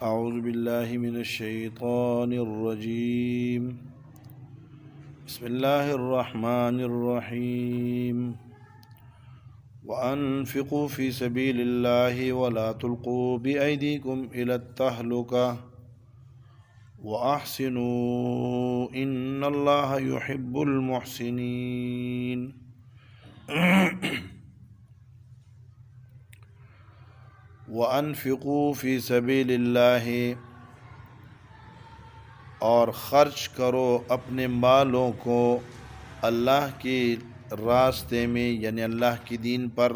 أعوذ بالله من الشيطان الرجيم. بسم الله الرحمن الرحيم. وأنفقوا في سبيل الله ولا تلقوا بأيديكم إلى التهلكة وأحسنوا إن الله يحب المحسنين. وَأَنفِقُوا فِي سَبِيلِ اللَّهِ، اور خرچ کرو اپنے مالوں کو اللہ کے راستے میں، یعنی اللہ کی دین پر.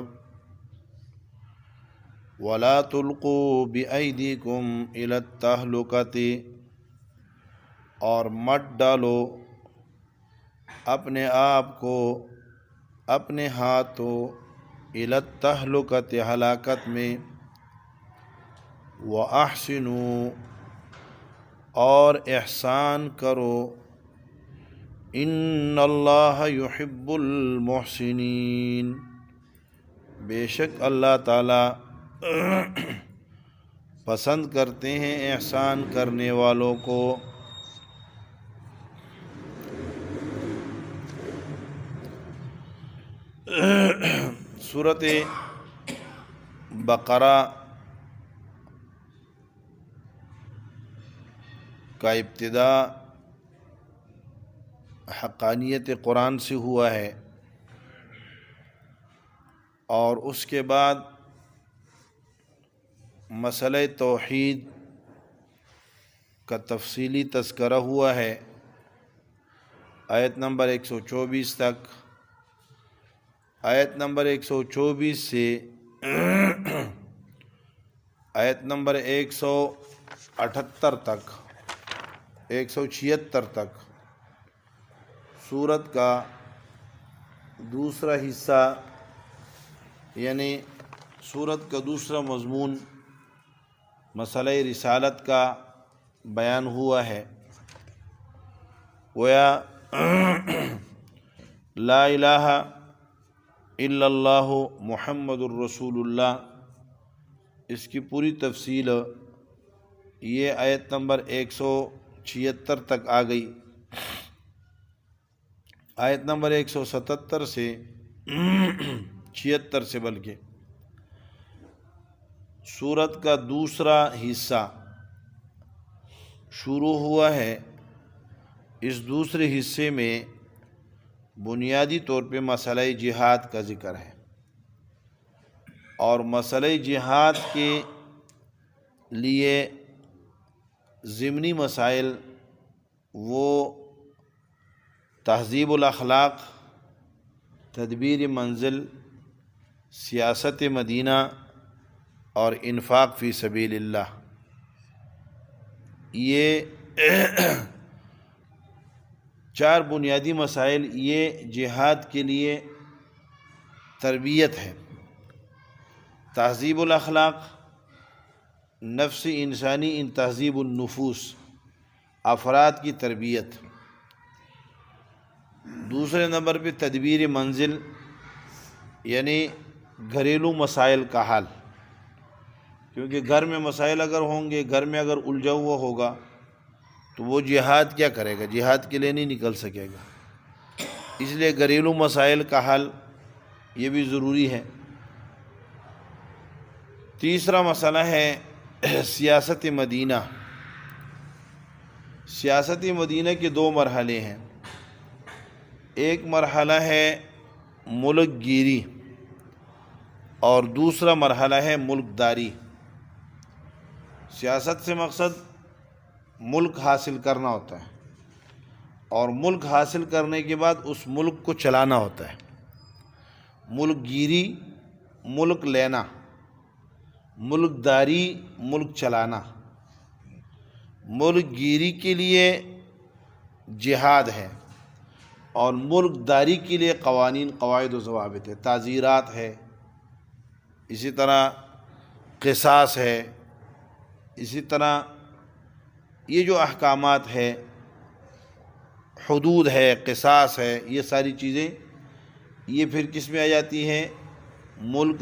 وَلَا تُلْقُوا بِأَيْدِيكُمْ إِلَى التَّهْلُكَةِ، اور مت ڈالو اپنے آپ کو، اپنے ہاتھوں، إِلَى التَّهْلُكَةِ ہلاکت میں. وَأَحْسِنُوا، اور احسان کرو. إِنَّ اللَّهَ يُحِبُّ الْمُحْسِنِينَ، بے شک اللہ تعالی پسند کرتے ہیں احسان کرنے والوں کو. سورۃ بقرہ کا ابتدا حقانیت قرآن سے ہوا ہے، اور اس کے بعد مسئلہ توحید کا تفصیلی تذکرہ ہوا ہے آیت نمبر 124 تک. آیت نمبر 124 سے آیت نمبر 178 تک، 176 تک سورت کا دوسرا حصہ، یعنی سورت کا دوسرا مضمون مسئلہ رسالت کا بیان ہوا ہے. گویا لا الہ الا اللہ محمد الرسول اللہ، اس کی پوری تفصیل یہ آیت نمبر 176 تک آ گئی. آیت نمبر 177 سے 76 سے بلکہ سورت کا دوسرا حصہ شروع ہوا ہے. اس دوسرے حصے میں بنیادی طور پہ مسئلہ جہاد کا ذکر ہے، اور مسئلہ جہاد کے لیے ضمنی مسائل وہ تہذیب الاخلاق، تدبیر منزل، سیاست مدینہ اور انفاق فی سبیل اللہ، یہ چار بنیادی مسائل یہ جہاد کے لیے تربیت ہے. تہذیب الاخلاق، نفس انسانی، ان تہذیب النفوس، افراد کی تربیت. دوسرے نمبر پہ تدبیر منزل، یعنی گھریلو مسائل کا حل، کیونکہ گھر میں مسائل اگر ہوں گے، گھر میں اگر الجھا ہوا ہوگا تو وہ جہاد کیا کرے گا، جہاد کے لیے نہیں نکل سکے گا. اس لیے گھریلو مسائل کا حل یہ بھی ضروری ہے. تیسرا مسئلہ ہے سیاست مدینہ. سیاست مدینہ کے دو مرحلے ہیں. ایک مرحلہ ہے ملک گیری، اور دوسرا مرحلہ ہے ملک داری. سیاست سے مقصد ملک حاصل کرنا ہوتا ہے، اور ملک حاصل کرنے کے بعد اس ملک کو چلانا ہوتا ہے. ملک گیری ملک لینا، ملک داری ملک چلانا. ملک گیری کے لیے جہاد ہے، اور ملک داری کے لیے قوانین، قواعد و ضوابط ہے، تعزیرات ہے، اسی طرح قصاص ہے، اسی طرح یہ جو احکامات ہے، حدود ہے، قصاص ہے، یہ ساری چیزیں یہ پھر کس میں آ جاتی ہیں؟ ملک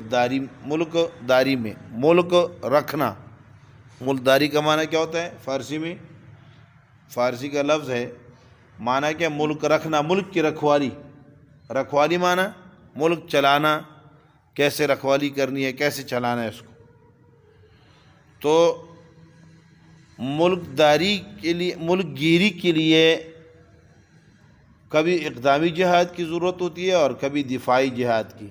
داری میں ملک رکھنا، ملکداری کا معنی کیا ہوتا ہے فارسی میں؟ فارسی کا لفظ ہے، معنی کیا؟ ملک رکھنا، ملک کی رکھوالی۔ رکھوالی معنی ملک چلانا، کیسے رکھوالی کرنی ہے، کیسے چلانا ہے اس کو۔ تو ملکداری کے لیے، ملک گیری کے لیے کبھی اقدامی جہاد کی ضرورت ہوتی ہے اور کبھی دفاعی جہاد کی۔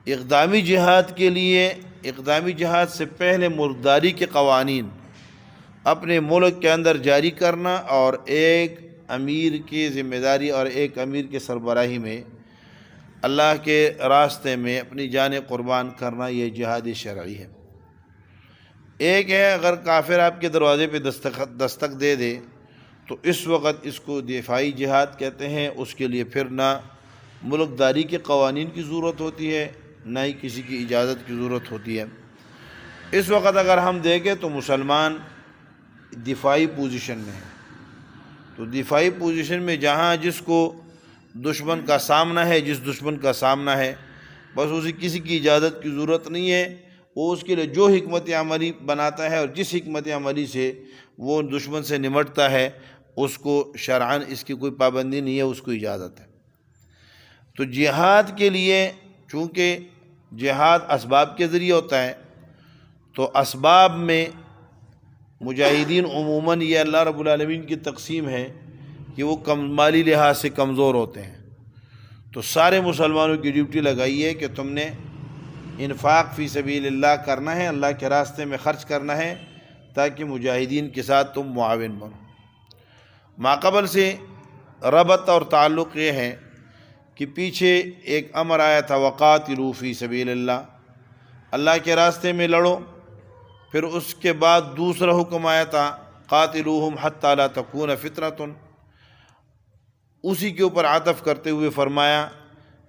اقدامی جہاد کے لیے، اقدامی جہاد سے پہلے ملکداری کے قوانین اپنے ملک کے اندر جاری کرنا اور ایک امیر کی ذمہ داری اور ایک امیر کے سربراہی میں اللہ کے راستے میں اپنی جانیں قربان کرنا، یہ جہاد شرعی ہے۔ ایک ہے اگر کافر آپ کے دروازے پہ دستک دے دے تو اس وقت اس کو دفاعی جہاد کہتے ہیں۔ اس کے لیے پھر نہ ملکداری کے قوانین کی ضرورت ہوتی ہے، نہ ہی کسی کی اجازت کی ضرورت ہوتی ہے۔ اس وقت اگر ہم دیکھیں تو مسلمان دفاعی پوزیشن میں ہے، تو دفاعی پوزیشن میں جہاں جس کو دشمن کا سامنا ہے، جس دشمن کا سامنا ہے، بس اسے کسی کی اجازت کی ضرورت نہیں ہے، وہ اس کے لیے جو حکمت عملی بناتا ہے اور جس حکمت عملی سے وہ دشمن سے نمٹتا ہے اس کو شرعاً اس کی کوئی پابندی نہیں ہے، اس کو اجازت ہے۔ تو جہاد کے لیے چونکہ جہاد اسباب کے ذریعے ہوتا ہے، تو اسباب میں مجاہدین عموماً یہ اللہ رب العالمین کی تقسیم ہے کہ وہ مالی لحاظ سے کمزور ہوتے ہیں، تو سارے مسلمانوں کی ڈیوٹی لگائی ہے کہ تم نے انفاق فی سبیل اللہ کرنا ہے، اللہ کے راستے میں خرچ کرنا ہے تاکہ مجاہدین کے ساتھ تم معاون بنو۔ ماقبل سے ربط اور تعلق یہ ہے کہ پیچھے ایک امر آیا تھا وقاتلوا فی سبیل اللہ، اللہ کے راستے میں لڑو، پھر اس کے بعد دوسرا حکم آیا تھا قاتلوہم حتی لا تکون فتنۃ، اسی کے اوپر عطف کرتے ہوئے فرمایا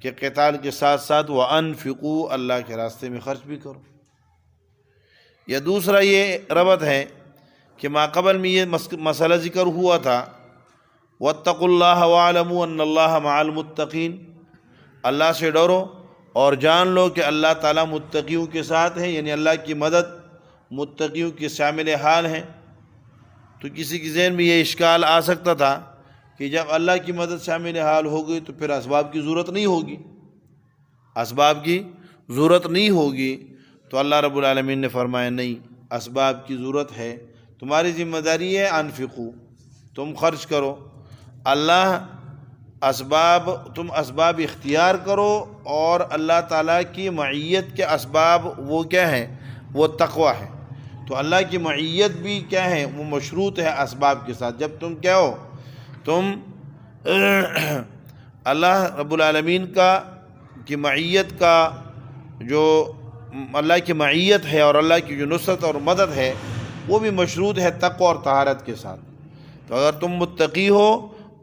کہ قتال کے ساتھ ساتھ وانفقوا، اللہ کے راستے میں خرچ بھی کرو۔ یا دوسرا یہ ربط ہے کہ ماقبل میں یہ مسئلہ ذکر ہوا تھا واتقوا اللہ واعلموا ان اللہ مع المتقین، اللہ سے ڈرو اور جان لو کہ اللہ تعالیٰ متقیوں کے ساتھ ہے، یعنی اللہ کی مدد متقیوں کے شامل حال ہیں۔ تو کسی کے ذہن میں یہ اشکال آ سکتا تھا کہ جب اللہ کی مدد شامل حال ہو گئی تو پھر اسباب کی ضرورت نہیں ہوگی، اسباب کی ضرورت نہیں ہوگی۔ تو اللہ رب العالمین نے فرمایا نہیں، اسباب کی ضرورت ہے، تمہاری ذمہ داری ہے انفقو، تم خرچ کرو۔ اللہ تم اسباب اختیار کرو، اور اللہ تعالیٰ کی معیت کے اسباب وہ کیا ہیں؟ وہ تقوی ہے۔ تو اللہ کی معیت بھی کیا ہے؟ وہ مشروط ہے اسباب کے ساتھ۔ جب تم کیا ہو؟ تم اللہ رب العالمین کی معیت کا جو اللہ کی معیت ہے اور اللہ کی جو نصرت اور مدد ہے وہ بھی مشروط ہے تقوی اور طہارت کے ساتھ۔ تو اگر تم متقی ہو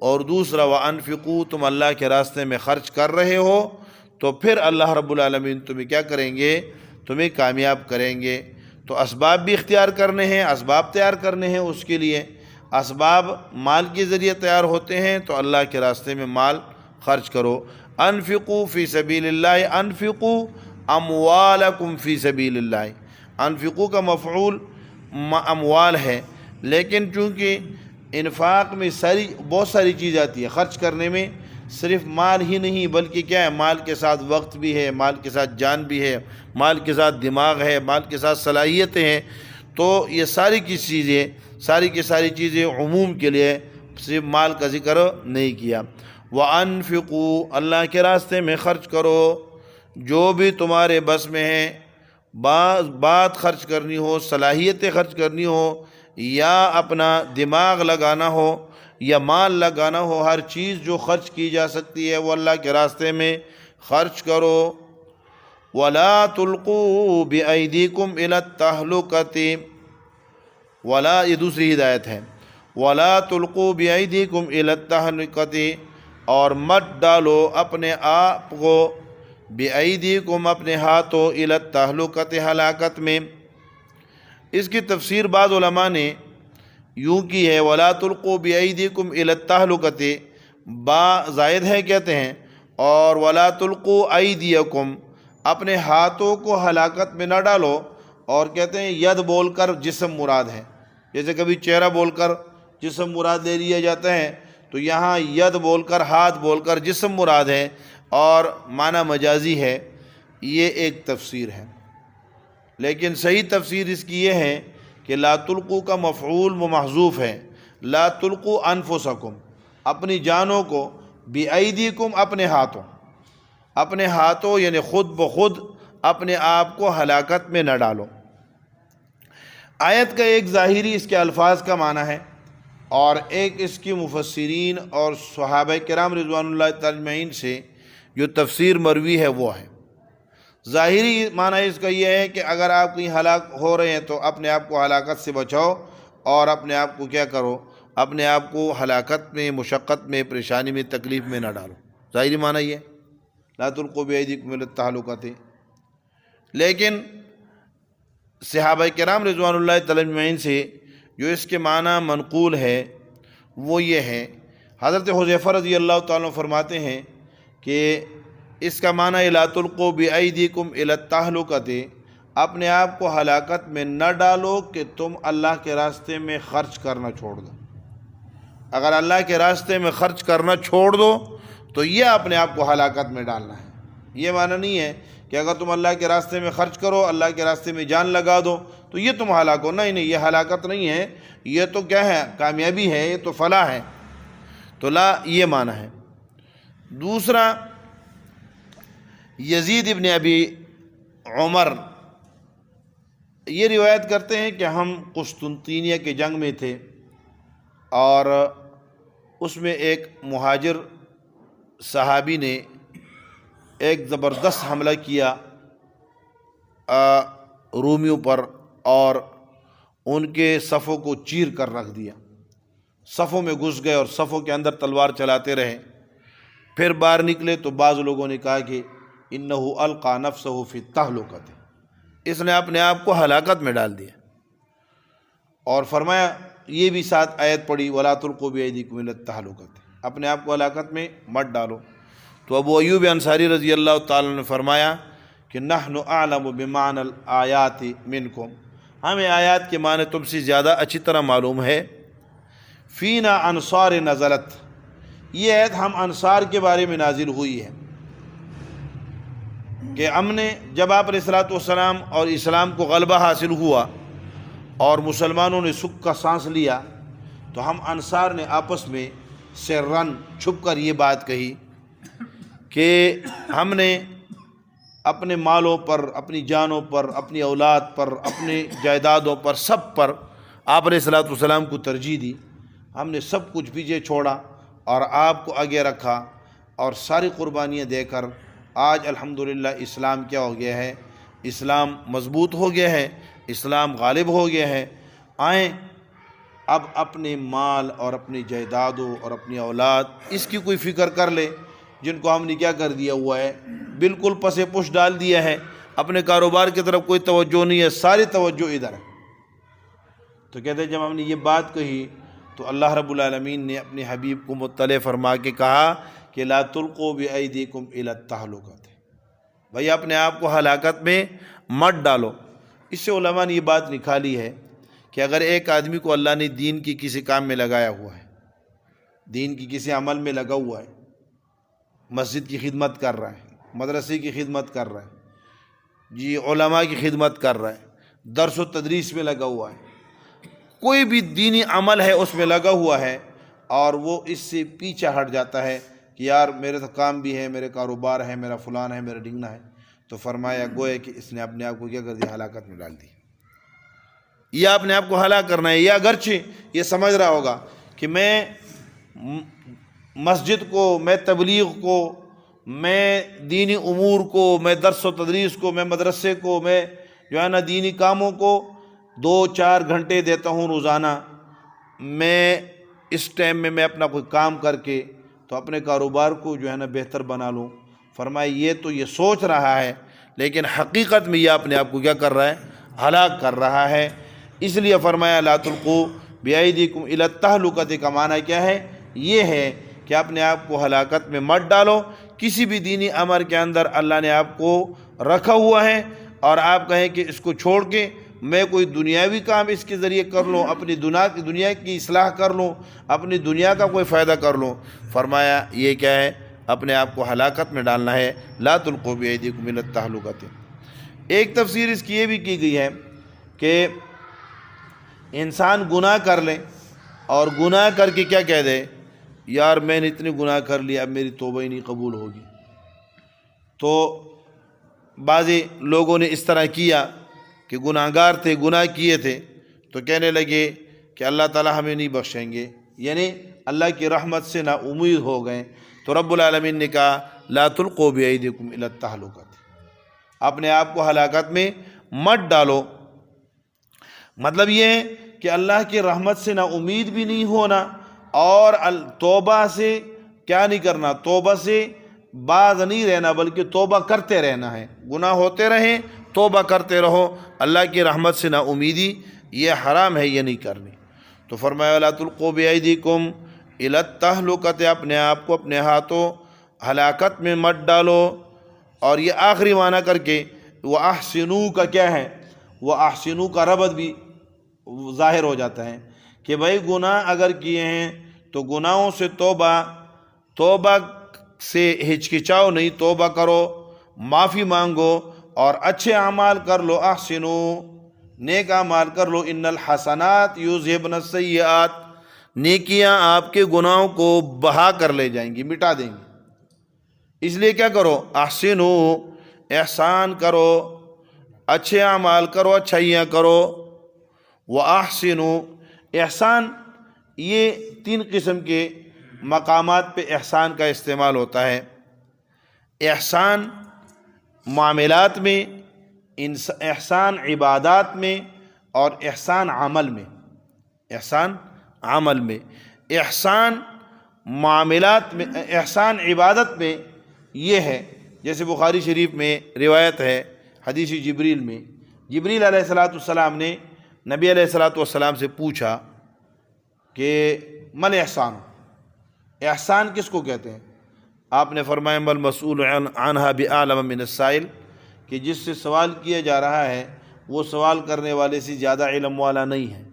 اور دوسرا وانفقوا، تم اللہ کے راستے میں خرچ کر رہے ہو، تو پھر اللہ رب العالمین تمہیں کیا کریں گے؟ تمہیں کامیاب کریں گے۔ تو اسباب بھی اختیار کرنے ہیں، اسباب تیار کرنے ہیں، اس کے لیے اسباب مال کے ذریعے تیار ہوتے ہیں، تو اللہ کے راستے میں مال خرچ کرو۔ انفقوا فی سبیل اللہ، انفقوا اموالکم فی سبیل اللہ۔ انفقوا کا مفعول اموال ہے، لیکن چونکہ انفاق میں بہت ساری چیز آتی ہے، خرچ کرنے میں صرف مال ہی نہیں بلکہ کیا ہے؟ مال کے ساتھ وقت بھی ہے، مال کے ساتھ جان بھی ہے، مال کے ساتھ دماغ ہے، مال کے ساتھ صلاحیتیں ہیں۔ تو یہ ساری کی ساری چیزیں عموم کے لیے، صرف مال کا ذکر نہیں کیا۔ وَأَنفِقُوا، اللہ کے راستے میں خرچ کرو، جو بھی تمہارے بس میں ہے، بات خرچ کرنی ہو، صلاحیتیں خرچ کرنی ہو، یا اپنا دماغ لگانا ہو، یا مال لگانا ہو، ہر چیز جو خرچ کی جا سکتی ہے وہ اللہ کے راستے میں خرچ کرو۔ وَلَا تُلْقُوا بِأَيْدِيكُمْ إِلَى التَّهْلُكَةِ، ولا یہ دوسری ہدایت ہے، وَلَا تُلْقُوا بِأَيْدِيكُمْ إِلَى التَّهْلُكَةِ، اور مت ڈالو اپنے آپ کو، بِأَيْدِيكُمْ اپنے ہاتھوں، إِلَى التَّهْلُكَةِ ہلاکت میں۔ اس کی تفسیر بعض علماء نے یوں کی ہے وَلَا تُلْقُوا بِأَيْدِيكُمْ إِلَى التَّهْلُكَةِ، با زائد ہے کہتے ہیں، اور وَلَا تُلْقُوا أَيْدِيَكُمْ، اپنے ہاتھوں کو ہلاکت میں نہ ڈالو، اور کہتے ہیں ید بول کر جسم مراد ہے، جیسے کبھی چہرہ بول کر جسم مراد لے لیا جاتا ہے، تو یہاں ید بول کر ہاتھ بول کر جسم مراد ہے اور معنی مجازی ہے۔ یہ ایک تفسیر ہے، لیکن صحیح تفسیر اس کی یہ ہے کہ لا تلقوا کا مفعول و محذوف ہے، لا تلقوا انفسکم، اپنی جانوں کو، بِأَيْدِيكُمْ اپنے ہاتھوں یعنی خود بخود اپنے آپ کو ہلاکت میں نہ ڈالو۔ آیت کا ایک ظاہری اس کے الفاظ کا معنی ہے اور ایک اس کی مفسرین اور صحابہ کرام رضوان اللہ تعالی اجمعین سے جو تفسیر مروی ہے وہ ہے۔ ظاہری معنی اس کا یہ ہے کہ اگر آپ کہیں ہلاک ہو رہے ہیں تو اپنے آپ کو ہلاکت سے بچاؤ اور اپنے آپ کو کیا کرو، اپنے آپ کو ہلاکت میں، مشقت میں، پریشانی میں، تکلیف میں نہ ڈالو۔ ظاہری معنی یہ ہے لا تلقوا بأیدیکم الی التہلکۃ۔ لیکن صحابہ کرام رضوان اللہ تعالی اجمعین سے جو اس کے معنی منقول ہے وہ یہ ہے، حضرت حذیفہ رضی اللہ تعالیٰ عنہ فرماتے ہیں کہ اس کا معنی لا تلقوا بأیدیکم الی التہلکۃ، اپنے آپ کو ہلاکت میں نہ ڈالو کہ تم اللہ کے راستے میں خرچ کرنا چھوڑ دو۔ اگر اللہ کے راستے میں خرچ کرنا چھوڑ دو تو یہ اپنے آپ کو ہلاکت میں ڈالنا ہے۔ یہ معنی نہیں ہے کہ اگر تم اللہ کے راستے میں خرچ کرو، اللہ کے راستے میں جان لگا دو تو یہ تم ہلاک ہو، نہیں، یہ ہلاکت نہیں ہے، یہ تو کیا ہے، کامیابی ہے، یہ تو فلاح ہے۔ تو لا یہ معنی ہے۔ دوسرا، یزید ابن ابی عمر یہ روایت کرتے ہیں کہ ہم قسطنطنیہ کے جنگ میں تھے اور اس میں ایک مہاجر صحابی نے ایک زبردست حملہ کیا رومیوں پر اور ان کے صفوں کو چیر کر رکھ دیا، صفوں میں گھس گئے اور صفوں کے اندر تلوار چلاتے رہے۔ پھر باہر نکلے تو بعض لوگوں نے کہا کہ انہ القی نفسہ فی التہلکۃ، اس نے اپنے آپ کو ہلاکت میں ڈال دیا، اور فرمایا یہ بھی ساتھ آیت پڑھی ولا تلقوا بأیدیکم الی التہلکۃ، اپنے آپ کو ہلاکت میں مت ڈالو۔ تو ابو ایوب انصاری رضی اللہ تعالیٰ نے فرمایا کہ نحن اعلم بمعنی الآیات منکم، ہمیں آیات کے معنی تم سے زیادہ اچھی طرح معلوم ہے۔ فینا انصار نزلت، یہ آیت ہم انصار کے بارے میں نازل ہوئی ہے کہ ہم نے جب آپ علیہ الصلوۃ والسلام اور اسلام کو غلبہ حاصل ہوا اور مسلمانوں نے سکھ کا سانس لیا تو ہم انصار نے آپس میں سرن چھپ کر یہ بات کہی کہ ہم نے اپنے مالوں پر، اپنی جانوں پر، اپنی اولاد پر، اپنی جائیدادوں پر، سب پر آپ علیہ الصلوۃ والسلام کو ترجیح دی، ہم نے سب کچھ پیچھے چھوڑا اور آپ کو آگے رکھا اور ساری قربانیاں دے کر آج الحمدللہ اسلام کیا ہو گیا ہے، اسلام مضبوط ہو گیا ہے، اسلام غالب ہو گیا ہے۔ آئیں اب اپنے مال اور اپنی جائیدادوں اور اپنی اولاد اس کی کوئی فکر کر لے جن کو ہم نے کیا کر دیا ہوا ہے، بالکل پس پش ڈال دیا ہے، اپنے کاروبار کی طرف کوئی توجہ نہیں ہے، ساری توجہ ادھر ہے۔ تو کہتے ہیں جب ہم نے یہ بات کہی تو اللہ رب العالمین نے اپنے حبیب کو مطلع فرما کے کہا کہ لا تلقوا بأیدیکم الی التہلکۃ، بھائی اپنے آپ کو ہلاکت میں مت ڈالو۔ اس سے علماء نے یہ بات نکالی ہے کہ اگر ایک آدمی کو اللہ نے دین کی کسی کام میں لگایا ہوا ہے، دین کی کسی عمل میں لگا ہوا ہے، مسجد کی خدمت کر رہا ہے، مدرسے کی خدمت کر رہا ہے، جی علماء کی خدمت کر رہا ہے، درس و تدریس میں لگا ہوا ہے، کوئی بھی دینی عمل ہے اس میں لگا ہوا ہے اور وہ اس سے پیچھے ہٹ جاتا ہے کہ یار میرے تو کام بھی ہے، میرے کاروبار ہے، میرا فلان ہے، میرا ڈھنگنا ہے، تو فرمایا گویا کہ اس نے اپنے آپ کو کیا کر دیا، ہلاکت میں ڈال دی۔ یا اپنے آپ کو ہلاک کرنا ہے، یا اگرچہ یہ سمجھ رہا ہوگا کہ میں مسجد کو، میں تبلیغ کو، میں دینی امور کو، میں درس و تدریس کو، میں مدرسے کو، میں جو ہے نا دینی کاموں کو 2-4 گھنٹے دیتا ہوں روزانہ، میں اس ٹائم میں اپنا کوئی کام کر کے تو اپنے کاروبار کو جو ہے نا بہتر بنا لوں۔ فرمایا یہ تو یہ سوچ رہا ہے لیکن حقیقت میں یہ اپنے آپ کو کیا کر رہا ہے، ہلاک کر رہا ہے۔ اس لیے فرمایا لا تلقوا بأیدیکم الی التہلکۃ کا معنی کیا ہے، یہ ہے کہ اپنے آپ کو ہلاکت میں مت ڈالو۔ کسی بھی دینی امر کے اندر اللہ نے آپ کو رکھا ہوا ہے، اور آپ کہیں کہ اس کو چھوڑ کے میں کوئی دنیاوی کام اس کے ذریعے کر لوں، اپنی دنیا کی اصلاح کر لوں، اپنی دنیا کا کوئی فائدہ کر لوں، فرمایا یہ کیا ہے؟ اپنے آپ کو ہلاکت میں ڈالنا ہے۔ لا تلقوا بأیدیکم الی التہلکۃ۔ ایک تفسیر اس کی یہ بھی کی گئی ہے کہ انسان گناہ کر لے اور گناہ کر کے کیا کہہ دے، یار میں نے اتنے گناہ کر لیا، اب میری توبہ ہی نہیں قبول ہوگی۔ تو بعضی لوگوں نے اس طرح کیا کہ گناہگار تھے، گناہ کیے تھے، تو کہنے لگے کہ اللہ تعالیٰ ہمیں نہیں بخشیں گے، یعنی اللہ کی رحمت سے نا امید ہو گئے۔ تو رب العالمین نے کہا لا تلقوا بأیدیکم الی التہلکۃ، اپنے آپ کو ہلاکت میں مت ڈالو۔ مطلب یہ ہے کہ اللہ کی رحمت سے نا امید بھی نہیں ہونا، اور توبہ سے کیا نہیں کرنا، توبہ سے باز نہیں رہنا، بلکہ توبہ کرتے رہنا ہے۔ گناہ ہوتے رہیں، توبہ کرتے رہو، اللہ کی رحمت سے نا امیدی یہ حرام ہے، یہ نہیں کرنی۔ تو فرمایا لا تلقوا بأیدیکم الی التہلکۃ، اپنے آپ کو اپنے ہاتھوں ہلاکت میں مت ڈالو۔ اور یہ آخری معنی کر کے وَأَحْسِنُوا کا کیا ہے، وَأَحْسِنُوا کا ربط بھی ظاہر ہو جاتا ہے کہ بھائی گناہ اگر کیے ہیں تو گناہوں سے توبہ سے ہچکچاؤ نہیں، توبہ کرو، معافی مانگو اور اچھے اعمال کر لو۔ احسنوا، نیک اعمال کر لو۔ ان الحسنات یذہبن السیئات، نیکیاں آپ کے گناہوں کو بہا کر لے جائیں گی، مٹا دیں گی۔ اس لیے کیا کرو، احسنوا، احسان کرو، اچھے اعمال کرو، اچھائیاں کرو۔ وَأَحْسِنُوا، احسان یہ 3 قسم کے مقامات پہ احسان کا استعمال ہوتا ہے۔ احسان معاملات میں، احسان عبادات میں، اور احسان عمل میں۔ احسان عمل میں، احسان معاملات میں، احسان عبادت میں یہ ہے، جیسے بخاری شریف میں روایت ہے حدیث جبریل میں، جبریل علیہ السلام نے نبی علیہ السلام سے پوچھا کہ مل احسان، احسان کس کو کہتے ہیں؟ آپ نے فرمایا مل مسئول عنہا بعلم من السائل، کہ جس سے سوال کیا جا رہا ہے وہ سوال کرنے والے سے زیادہ علم والا نہیں ہے،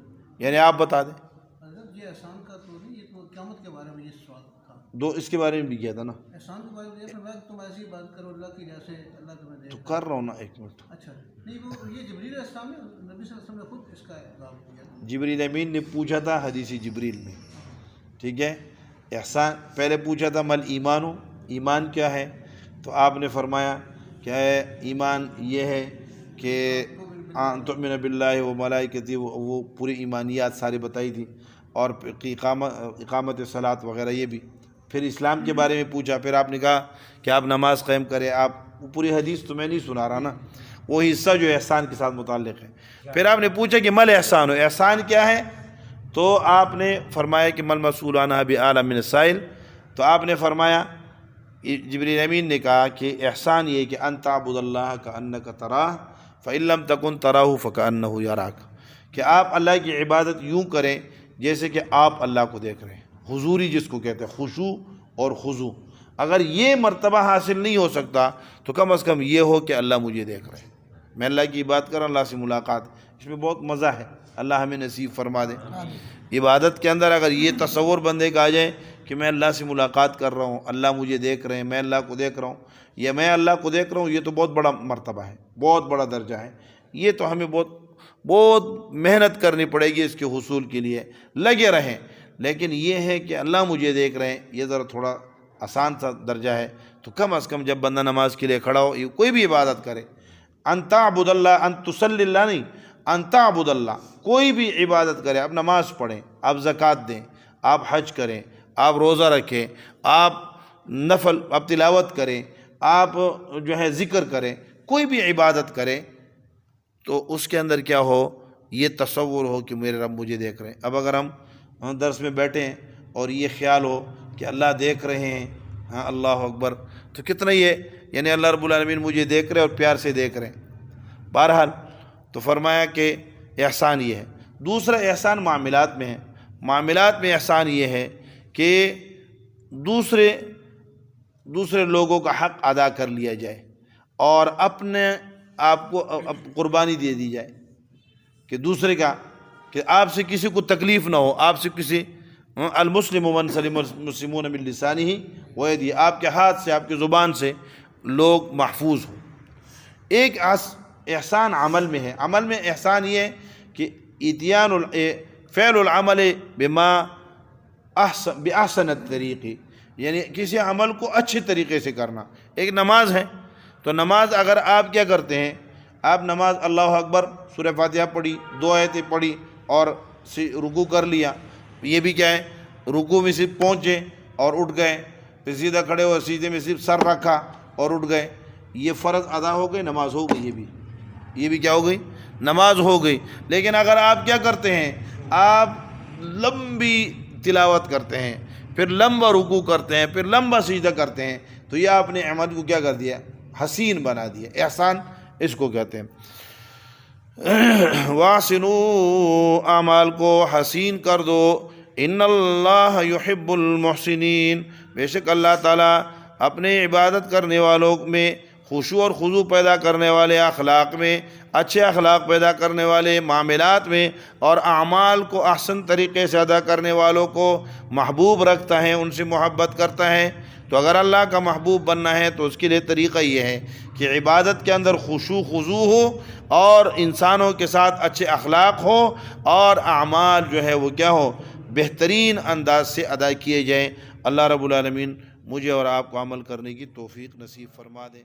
یعنی آپ بتا دیں۔ حضرت یہ احسان کا تو نہیں، یہ تو قیامت کے بارے میں یہ سوال تھا۔ اس کے بارے میں بھی کیا تھا نا، احسان کے بارے میں یہ فرمایا کہ تم ایسی بات کرو اللہ کی جیسے اللہ تمہیں دے۔ تو کر رہا ہوں نا، ایک منٹ۔ اچھا نہیں، وہ یہ جبریل علیہ السلام نے، نبی صلی اللہ علیہ وسلم نے خود اس کا جواب دیا۔ جبریل امین نے پوچھا تھا حدیث جبریل میں، ٹھیک ہے۔ احسان پہلے پوچھا تھا مل ایمان، ایمان کیا ہے؟ تو آپ نے فرمایا کہ ایمان یہ ہے کہ ان تؤمن باللہ و ملائکتہ، وہ پوری ایمانیات ساری بتائی تھی، اور اقامت صلاۃ وغیرہ یہ بھی۔ پھر اسلام کے بارے میں پوچھا، پھر آپ نے کہا کہ آپ نماز قائم کریں۔ آپ پوری حدیث تو میں نہیں سنا رہا نا، وہ حصہ جو احسان کے ساتھ متعلق ہے۔ پھر آپ نے پوچھا کہ مل احسان، احسان کیا ہے؟ تو آپ نے فرمایا کہ مل مسئول عنہا بعلم من السائل۔ تو آپ نے فرمایا، جبریل امین نے کہا کہ احسان یہ کہ ان تعبد اللہ کأنک تراہ فإن لم تکن تراہ فکأنہ یراک، کہ آپ اللہ کی عبادت یوں کریں جیسے کہ آپ اللہ کو دیکھ رہے ہیں، حضوری جس کو کہتے ہیں، خشوع اور خضوع۔ اگر یہ مرتبہ حاصل نہیں ہو سکتا تو کم از کم یہ ہو کہ اللہ مجھے دیکھ رہے ہیں، میں اللہ کی بات کر رہا ہوں، اللہ سے ملاقات، اس میں بہت مزہ ہے، اللہ ہمیں نصیب فرما دے۔ عبادت کے اندر اگر یہ تصور بندے کا آ جائے کہ میں اللہ سے ملاقات کر رہا ہوں، اللہ مجھے دیکھ رہے ہیں، میں اللہ کو دیکھ رہا ہوں، یا میں اللہ کو دیکھ رہا ہوں، یہ تو بہت بڑا مرتبہ ہے، بہت بڑا درجہ ہے۔ یہ تو ہمیں بہت محنت کرنی پڑے گی اس کے حصول کے لیے، لگے رہیں۔ لیکن یہ ہے کہ اللہ مجھے دیکھ رہے ہیں، یہ ذرا تھوڑا آسان سا درجہ ہے۔ تو کم از کم جب بندہ نماز کے لیے کھڑا ہو، کوئی بھی عبادت کرے، ان تعبد اللہ، ان تصلی اللہ نہیں، ان تعبد اللہ، کوئی بھی عبادت کرے، آپ نماز پڑھیں، آپ زکوٰۃ دیں، آپ حج کریں، آپ روزہ رکھیں، آپ نفل، آپ تلاوت کریں، آپ جو ہے ذکر کریں، کوئی بھی عبادت کریں، تو اس کے اندر کیا ہو، یہ تصور ہو کہ میرے رب مجھے دیکھ رہے ہیں۔ اب اگر ہم درس میں بیٹھے ہیں اور یہ خیال ہو کہ اللہ دیکھ رہے ہیں، ہاں اللہ اکبر، تو کتنا یہ یعنی اللہ رب العالمین مجھے دیکھ رہے اور پیار سے دیکھ رہے ہیں۔ بہرحال تو فرمایا کہ احسان یہ ہے۔ دوسرا احسان معاملات میں ہے۔ معاملات میں احسان یہ ہے کہ دوسرے لوگوں کا حق ادا کر لیا جائے، اور آپ کو قربانی دے دی جائے کہ دوسرے کا، کہ آپ سے کسی کو تکلیف نہ ہو، آپ سے کسی المسلم من سلم المسلمون من لسانہ ویدہ، آپ کے ہاتھ سے، آپ کی زبان سے لوگ محفوظ ہوں۔ ایک احسان عمل میں ہے، عمل میں احسان یہ ہے کہ فعل العمل بما بأحسن الطریق، یعنی کسی عمل کو اچھے طریقے سے کرنا۔ ایک نماز ہے تو نماز اگر آپ کیا کرتے ہیں، آپ نماز اللہ اکبر سورہ فاتحہ پڑھی، 2 آیتیں پڑھی اور رکوع کر لیا، یہ بھی کیا ہے، رکوع میں صرف پہنچے اور اٹھ گئے، پھر سیدھا کھڑے ہوئے، سیدھے میں صرف سر رکھا اور اٹھ گئے، یہ فرض ادا ہو گئی، نماز ہو گئی، یہ بھی کیا ہو گئی، نماز ہو گئی۔ لیکن اگر آپ کیا کرتے ہیں، آپ لمبی تلاوت کرتے ہیں، پھر لمبا رکوع کرتے ہیں، پھر لمبا سجدہ کرتے ہیں، تو یہ آپ نے عمل کو کیا کر دیا، حسین بنا دیا۔ احسان اس کو کہتے ہیں۔ وَأَحْسِنُوا، اعمال کو حسین کر دو، ان اللہ یحب المحسنین، بے شک اللہ تعالیٰ اپنے عبادت کرنے والوں میں خشوع اور خضوع پیدا کرنے والے اخلاق میں، اچھے اخلاق پیدا کرنے والے معاملات میں اور اعمال کو احسن طریقے سے ادا کرنے والوں کو محبوب رکھتا ہے، ان سے محبت کرتا ہے۔ تو اگر اللہ کا محبوب بننا ہے تو اس کے لیے طریقہ یہ ہے کہ عبادت کے اندر خشوع خضوع ہو اور انسانوں کے ساتھ اچھے اخلاق ہو اور اعمال جو ہے وہ کیا ہو، بہترین انداز سے ادا کیے جائیں۔ اللہ رب العالمین مجھے اور آپ کو عمل کرنے کی توفیق نصیب فرما دے۔